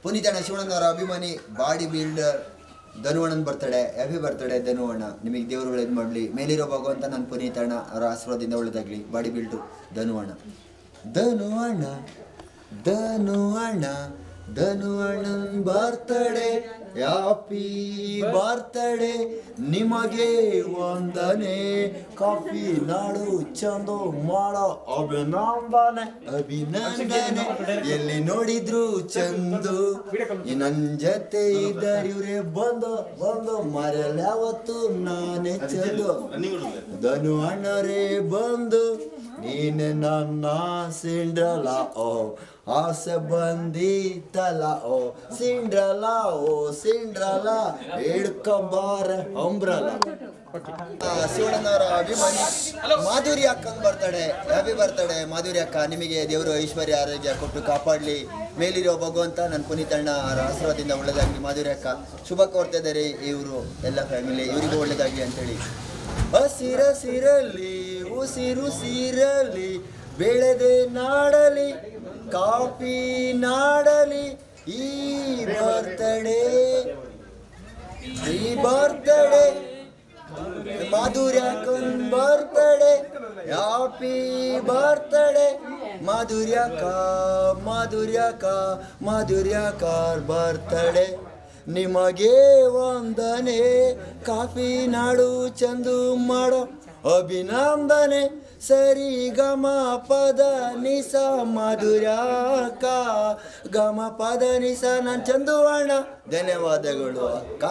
ಪುನೀತ್ ಅಣ್ಣ ಶಿವಣ್ಣನವರ ಅಭಿಮಾನಿ ಬಾಡಿ ಬಿಲ್ಡರ್ ಧನುವಣ್ಣನ ಬರ್ತಡೆ. ಹ್ಯಾಪಿ ಬರ್ತಡೆ ಧನುವಣ್ಣ, ನಿಮಗೆ ದೇವರು ಒಳ್ಳೇದು ಮಾಡಲಿ. ಮೇಲಿರೋ ಭಗವಂತ ನನ್ನ ಪುನೀತ್ ಅಣ್ಣ ಅವರ ಆಶೀರ್ವಾದದಿಂದ ಒಳ್ಳೇದಾಗಲಿ. ಬಾಡಿ ಬಿಲ್ಡರ್ ಧನುವಣ್ಣ ಧನುವಣ್ಣ ಧನುವಣ್ಣ ಧನುವಣ್ಣನ ಬರ್ತಡೆ. ಹ್ಯಾಪಿ ಬರ್ತಡೆ ನಿಮಗೆ ವಂದನೆ. ಕಾಫಿ ನಾಡು ಚಂದು ಮಾಡೋ ಅಭಿನಂದನೆ ಅಭಿನಂದನೆ. ಎಲ್ಲಿ ನೋಡಿದ್ರು ಚಂದು ನನ್ನ ಜೊತೆ ಇದ್ದಾರೆ ಇವ್ರೆ. ಬಂದು ಬಂದು ಮರೆಯಲ್ಲ ಯಾವತ್ತು ನಾನೇ ಚಂದು. ಧನು ಅಣ್ಣರೇ ಬಂದು ನೀನೆ ನನ್ನ ಸಿಂಡ್ರಲ ಓ ಆಸೆ ಬಂದಿತ್ತಲ್ಲ ಓ ಸಿಂಡ್ರಲ ಓ ಸಿಂಡ್ರಲ ಹಿಡ್ಕೊಂಬಾರ ಅಂಬ್ರಲ. ಶಿವಣ್ಣನವರ ಅಭಿಮಾನಿ ಮಾಧುರಿ ಅಕ್ಕಂದು ಬರ್ತಡೆ. ಹ್ಯಾಪಿ ಬರ್ತಡೆ ಮಾಧುರಿ ಅಕ್ಕ, ನಿಮಗೆ ದೇವರು ಐಶ್ವರ್ಯ ಆರೋಗ್ಯ ಕೊಟ್ಟು ಕಾಪಾಡಲಿ. ಮೇಲಿರೋ ಭಗವಂತ ನನ್ನ ಪುನೀತ್ ಅಣ್ಣ ಅವರ ಆಶೀರ್ವಾದದಿಂದ ಒಳ್ಳೇದಾಗಲಿ. ಮಾಧುರಿ ಅಕ್ಕ ಶುಭ ಕೋರ್ತಾ ಇದ್ದಾರೆ ಇವರು ಎಲ್ಲ ಫ್ಯಾಮಿಲಿ, ಇವರಿಗೂ ಒಳ್ಳೇದಾಗಲಿ ಅಂತೇಳಿ. ಹಸಿರಸಿರಲಿ ಉಸಿರು ಸಿರಲಿ ಬೆಳೆದೆ ನಾಡಲಿ ಕಾಫಿ ನಾಡಲಿ. ಈ ಬರ್ತಡೆ ಮಾಧುರ್ಯಕ್ಕನ್ ಬರ್ತಡೆ. ಹ್ಯಾಪಿ ಬರ್ತಡೆ ಮಾಧುರ್ಯಕ್ಕ ಮಾಧುರ್ಯಕ್ಕ ಮಾಧುರ್ಯಕ್ಕರ್ ಬರ್ತಡೆ. ನಿಮಗೆ ವಂದನೆ. ಕಾಫಿ ನಾಡು ಚಂದು ಮಾಡೋ ಅಭಿನಂದನೆ. ಸರಿ ಗಮ ಪದ ನಿಸ ಮಧುರಕ್ಕ ಗಮ ಪದ ನಿಸ ನನ್ನ ಚಂದು ಅಣ್ಣ. ಧನ್ಯವಾದಗಳು ಅಕ್ಕ.